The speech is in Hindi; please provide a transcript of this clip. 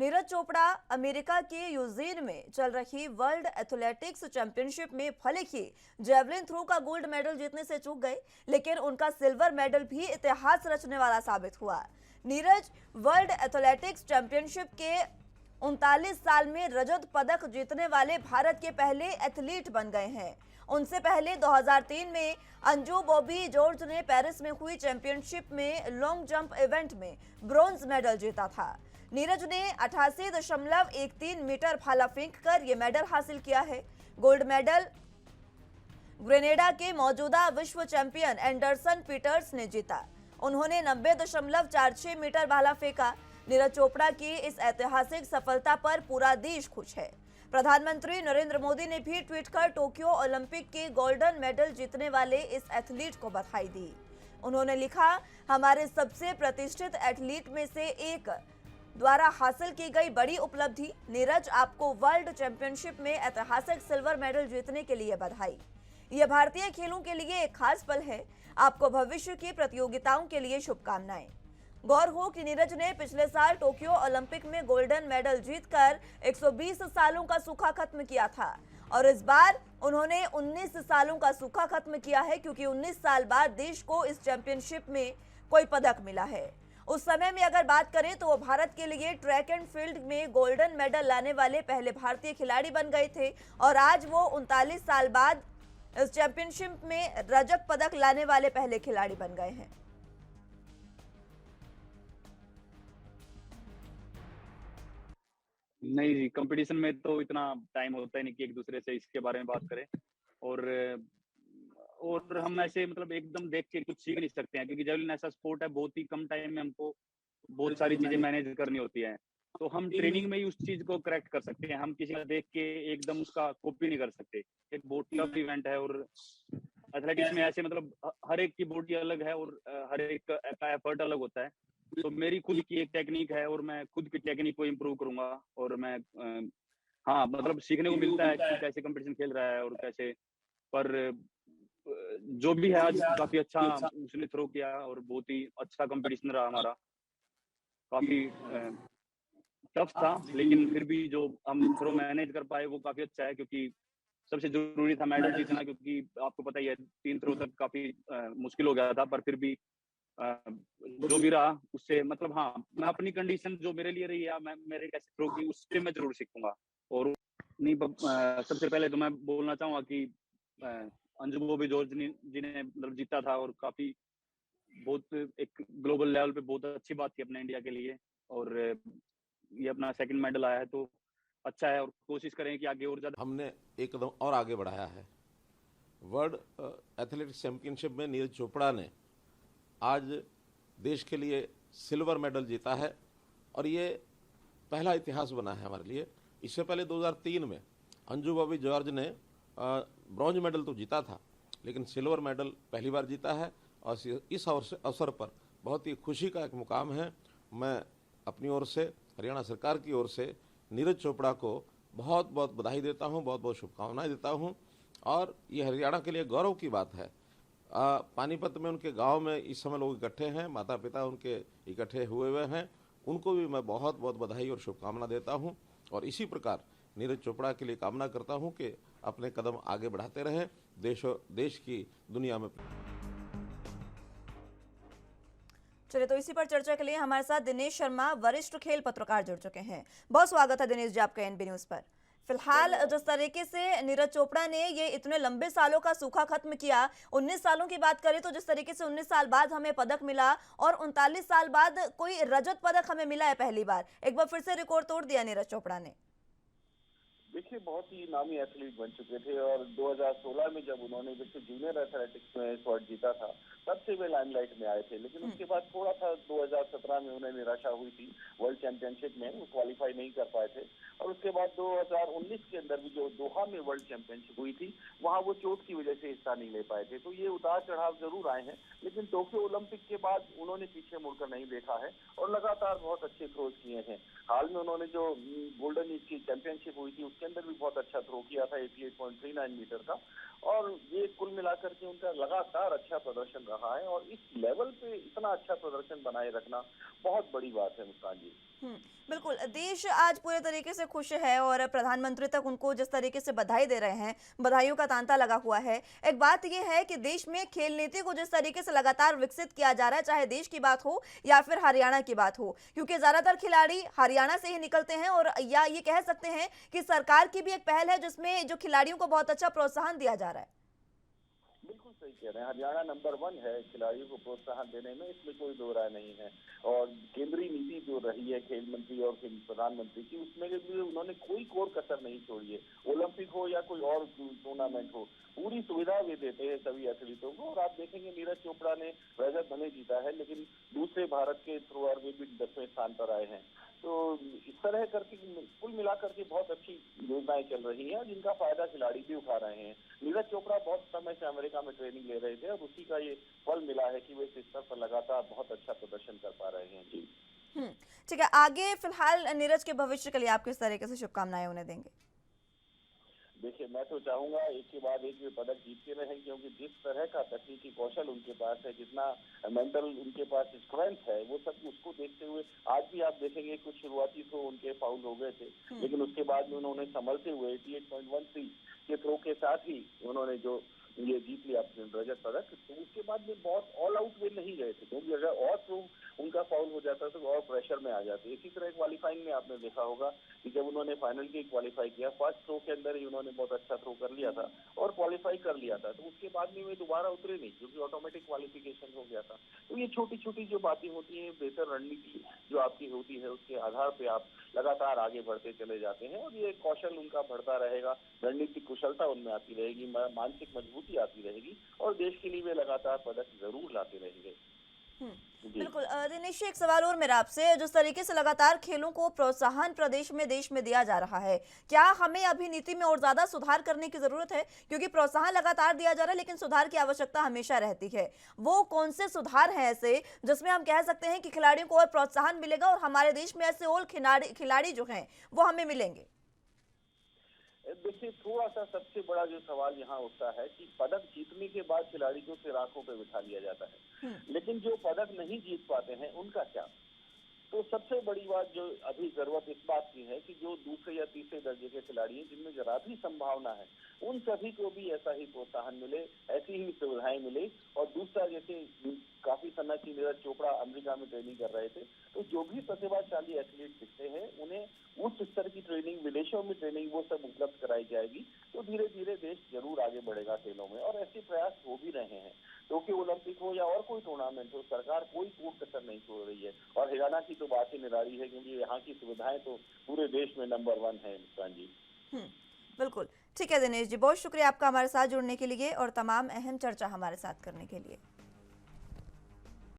नीरज चोपड़ा अमेरिका के यूजीन में चल रही वर्ल्ड एथलेटिक्स चैंपियनशिप में भले ही जेवलिन थ्रो का गोल्ड मेडल जीतने से चूक गए, लेकिन उनका सिल्वर मेडल भी इतिहास रचने वाला साबित हुआ। नीरज वर्ल्ड एथलेटिक्स चैंपियनशिप के 39 साल में रजत पदक जीतने वाले भारत के पहले एथलीट बन गए हैं। उनसे पहले 2003 में अंजू बॉबी जॉर्ज ने पेरिस में हुई चैंपियनशिप में लॉन्ग जंप इवेंट में ब्रॉन्ज मेडल जीता था। नीरज ने 88.13 मीटर भाला फेंक कर यह मेडल हासिल किया है। गोल्ड मेडल ग्रेनेडा के मौजूदा विश्व चैंपियन एंडरसन पीटर्स ने जीता। उन्होंने 90.46 मीटर भाला फेंका। नीरज चोपड़ा की इस ऐतिहासिक सफलता पर पूरा देश खुश है। प्रधानमंत्री नरेंद्र मोदी ने भी ट्वीट कर टोक्यो ओलंपिक के गोल्डन मेडल जीतने वाले इस एथलीट को बधाई दी। उन्होंने लिखा, हमारे सबसे प्रतिष्ठित एथलीट में से एक द्वारा हासिल की गई बड़ी उपलब्धि। नीरज, आपको वर्ल्ड चैंपियनशिप में ऐतिहासिक सिल्वर मेडल जीतने के लिए बधाई। यह भारतीय खेलों के लिए एक खास पल है। आपको भविष्य की प्रतियोगिताओं के लिए शुभकामनाएं। गौर हो कि नीरज ने पिछले साल टोक्यो ओलंपिक में गोल्डन मेडल जीतकर 120 सालों का सूखा खत्म किया था और इस बार उन्होंने 19 सालों का सूखा खत्म किया है, क्योंकि 19 साल बाद देश को इस चैंपियनशिप में कोई पदक मिला है। उस समय में अगर बात करें तो वो भारत के लिए ट्रैक एंड फील्ड में गोल्डन मेडल लाने वाले पहले भारतीय खिलाड़ी बन गए थे और आज वो 39 साल बाद इस चैंपियनशिप में रजत पदक लाने वाले पहले खिलाड़ी बन गए हैं। नहीं जी, कंपटीशन में तो इतना टाइम होता ही नहीं कि एक दूसरे से इसके बारे में बात करें। और हम ऐसे मतलब एकदम देख के कुछ सीख नहीं सकते हैं, क्योंकि जेवलिन ऐसा स्पोर्ट है, बहुत ही कम टाइम में हमको बहुत सारी चीजें मैनेज करनी होती है। तो हम ट्रेनिंग में ही उस चीज को करेक्ट कर सकते हैं। हम किसी का देख के एकदम उसका कॉपी नहीं कर सकते। एक बहुत टफ इवेंट है और एथलेटिक्स में ऐसे मतलब हर एक की बॉडी अलग है और हर एक का एफर्ट अलग होता है। तो मेरी खुद की एक टेक्निक है और मैं खुद की टेक्निक को इम्प्रूव करूंगा। और मैं हाँ मतलब सीखने को मिलता है कि कैसे कंपटीशन खेल रहा है और कैसे। पर जो भी है, आज काफी अच्छा उसने थ्रो किया और बहुत ही अच्छा कंपटीशन रहा हमारा। काफी टफ था, लेकिन फिर भी जो हम थ्रो मैनेज कर पाए वो काफी अच्छा है, क्योंकि सबसे जरूरी था मेडल जीतना, क्योंकि आपको पता ही है 3 थ्रो तक काफी मुश्किल हो गया था। पर फिर भी जो भी रहा उससे मतलब हाँ, मैं अपनी कंडीशन जो मेरे लिए रही है, मैं मेरे कैसे थ्रो की उससे मैं जरूर सीखूंगा। और नहीं सबसे पहले तो मैं बोलना चाहूंगा कि अंजू बॉबी जॉर्ज जी ने मतलब जीता था और काफी बहुत एक ग्लोबल लेवल पे बहुत अच्छी बात थी अपने इंडिया के लिए। और ये अपना सेकंड मेडल आया है तो अच्छा है और कोशिश करें कि आगे और ज्यादा हमने एक कदम और आगे बढ़ाया है। वर्ल्ड एथलेटिक्स चैंपियनशिप में नीरज चोपड़ा ने आज देश के लिए सिल्वर मेडल जीता है और ये पहला इतिहास बना है हमारे लिए। इससे पहले 2003 में अंजू बॉबी जॉर्ज ने ब्रॉन्ज मेडल तो जीता था, लेकिन सिल्वर मेडल पहली बार जीता है और इस अवसर पर बहुत ही खुशी का एक मुकाम है। मैं अपनी ओर से, हरियाणा सरकार की ओर से नीरज चोपड़ा को बहुत बहुत बधाई देता हूं, बहुत बहुत शुभकामनाएं देता हूं। और ये हरियाणा के लिए गौरव की बात है। पानीपत में उनके गांव में इस समय लोग इकट्ठे हैं, माता पिता उनके इकट्ठे हुए हैं। उनको भी मैं बहुत बहुत बधाई और शुभकामना देता हूं और इसी प्रकार नीरज चोपड़ा के लिए कामना करता हूं कि अपने कदम आगे बढ़ाते रहें देश की दुनिया में। चलिए, तो इसी पर चर्चा के लिए हमारे साथ दिनेश शर्मा, वरिष्ठ खेल पत्रकार, जुड़ चुके हैं। बहुत स्वागत है दिनेश जी आपका एनबी न्यूज पर। फिलहाल जिस तरीके से नीरज चोपड़ा ने ये इतने लंबे सालों का सूखा खत्म किया, 19 सालों की बात करें तो जिस तरीके से 19 साल बाद हमें पदक मिला और 39 साल बाद कोई रजत पदक हमें मिला है पहली बार, एक बार फिर से रिकॉर्ड तोड़ दिया नीरज चोपड़ा ने। देखिए, बहुत ही नामी एथलीट बन चुके थे और 2016 में जब उन्होंने विश्व जूनियर एथलेटिक्स में स्वर्ण जीता था, तब से वे लाइमलाइट में आए थे। लेकिन उसके बाद थोड़ा सा 2017 में उन्हें निराशा हुई थी। वर्ल्ड चैंपियनशिप में वो क्वालिफाई नहीं कर पाए थे और उसके बाद 2019 के अंदर भी जो दोहा में वर्ल्ड चैंपियनशिप हुई थी, वहां वो चोट की वजह से हिस्सा नहीं ले पाए थे। तो ये उतार चढ़ाव जरूर आए हैं, लेकिन टोक्यो ओलंपिक के बाद उन्होंने पीछे मुड़कर नहीं देखा है और लगातार बहुत अच्छे थ्रोज किए हैं। हाल में उन्होंने जो गोल्डन ईज की चैंपियनशिप हुई थी उसके अंदर भी बहुत अच्छा थ्रो किया था 88.39 मीटर का। और ये कुल मिलाकर के उनका लगातार अच्छा प्रदर्शन रहा है और इस लेवल पे इतना अच्छा प्रदर्शन बनाए रखना बहुत बड़ी बात है मुस्कान जी। बिल्कुल। देश आज पूरे तरीके से खुश है और प्रधानमंत्री तक उनको जिस तरीके से बधाई दे रहे हैं, बधाइयों का तांता लगा हुआ है। एक बात ये है कि देश में खेल नीति को जिस तरीके से लगातार विकसित किया जा रहा है, चाहे देश की बात हो या फिर हरियाणा की बात हो, क्योंकि ज़्यादातर खिलाड़ी हरियाणा से ही निकलते हैं और या ये कह सकते हैं कि सरकार की भी एक पहल है जिसमें जो खिलाड़ियों को बहुत अच्छा प्रोत्साहन दिया जा रहा है। बिल्कुल सही कह रहे हैं। हरियाणा नंबर 1 है खिलाड़ियों को प्रोत्साहन देने में, इसमें कोई दो राय नहीं है। और केंद्रीय नीति जो रही है खेल मंत्री और खेल प्रधानमंत्री की, उसमें भी उन्होंने कोई कोर कसर नहीं छोड़ी है। ओलंपिक हो या कोई और टूर्नामेंट हो, पूरी सुविधा वे देते हैं सभी एथलीटों को। और आप देखेंगे नीरज चोपड़ा ने रजत भले जीता है, लेकिन दूसरे भारत के थ्रोअर वे भी 10वें स्थान पर आए हैं। तो इस तरह करके कुल मिलाकर के बहुत अच्छी योजनाएं चल रही हैं, जिनका फायदा खिलाड़ी भी उठा रहे हैं। नीरज चोपड़ा बहुत समय से अमेरिका में ट्रेनिंग ले रहे थे और उसी का ये फल मिला है कि वे इस स्तर पर लगातार बहुत अच्छा प्रदर्शन कर पा रहे हैं। जी ठीक है। आगे फिलहाल नीरज के भविष्य के लिए आप किस तरीके से शुभकामनाएं उन्हें देंगे? देखिए, मैं तो चाहूंगा एक के बाद एक वे पदक जीतते रहें, क्योंकि जिस तरह का तकनीकी कौशल उनके पास है, जितना मेंटल उनके पास स्ट्रेंथ है, वो सब उसको देखते हुए आज भी आप देखेंगे कुछ शुरुआती थ्रो उनके फाउल हो गए थे, लेकिन उसके बाद में उन्होंने संभलते हुए 88.13 के थ्रो के साथ ही उन्होंने जो ये जीत लिया रजत पदक। तो उसके बाद में बहुत ऑल आउट वे नहीं गए थे, क्योंकि अगर और थ्रो उनका फाउल हो जाता तो और प्रेशर में आ जाते। इसी तरह क्वालिफाइंग में आपने देखा होगा कि जब उन्होंने फाइनल के क्वालिफाई किया, फर्स्ट थ्रो के अंदर ही उन्होंने बहुत अच्छा थ्रो कर लिया था और क्वालिफाई कर लिया था। तो उसके बाद में वे दोबारा उतरे नहीं, क्योंकि ऑटोमेटिक क्वालिफिकेशन हो गया था। तो ये छोटी छोटी जो बातें होती हैं, बेहतर रणनीति जो आपकी होती है, उसके आधार पे आप लगातार आगे बढ़ते चले जाते हैं और ये कौशल उनका बढ़ता रहेगा, रणनीतिक कुशलता उनमें आती रहेगी, मानसिक मजबूती आती रहेगी और देश के लिए वे लगातार पदक जरूर लाते रहेंगे। बिल्कुल। दिनेश जी, एक सवाल और मेरा आपसे, जिस तरीके से लगातार खेलों को प्रोत्साहन प्रदेश में देश में दिया जा रहा है, क्या हमें अभी नीति में और ज्यादा सुधार करने की जरूरत है? क्योंकि प्रोत्साहन लगातार दिया जा रहा है लेकिन सुधार की आवश्यकता हमेशा रहती है। वो कौन से सुधार हैं ऐसे जिसमें हम कह सकते हैं कि खिलाड़ियों को और प्रोत्साहन मिलेगा और हमारे देश में ऐसे और खिलाड़ी जो हैं वो हमें मिलेंगे? देखिए, थोड़ा सा सबसे बड़ा जो सवाल यहाँ उठता है कि पदक जीतने के बाद खिलाड़ी को सिर आंखों पे बिठा लिया जाता है, लेकिन जो पदक नहीं जीत पाते हैं उनका क्या? तो सबसे बड़ी बात जो अभी जरूरत इस बात की है कि जो दूसरे या तीसरे दर्जे के खिलाड़ी हैं, जिनमें जरा भी संभावना है, उन सभी को भी ऐसा ही प्रोत्साहन मिले, ऐसी ही सुविधाएं मिले। और दूसरा, जैसे काफी समय से नीरज चोपड़ा अमेरिका में ट्रेनिंग कर रहे थे, तो जो भी प्रतिभाशाली एथलीट दिखते हैं उन्हें उच्च स्तर की ट्रेनिंग, विदेशों में ट्रेनिंग, वो सब उपलब्ध कराई जाएगी। तो धीरे धीरे देश जरूर आगे बढ़ेगा खेलों में, और ऐसे प्रयास हो भी रहे हैं। टोक्यो ओलंपिक हो या और कोई टूर्नामेंट हो, सरकार कोई कोर कसर नहीं छोड़ रही है। और हरियाणा की तो बात ही निराली है, क्योंकि यहाँ की सुविधाएं तो पूरे देश में नंबर 1 है। मुस्कान जी, बिल्कुल ठीक है। दिनेश जी, बहुत शुक्रिया आपका हमारे साथ जुड़ने के लिए और तमाम अहम चर्चा हमारे साथ करने के लिए।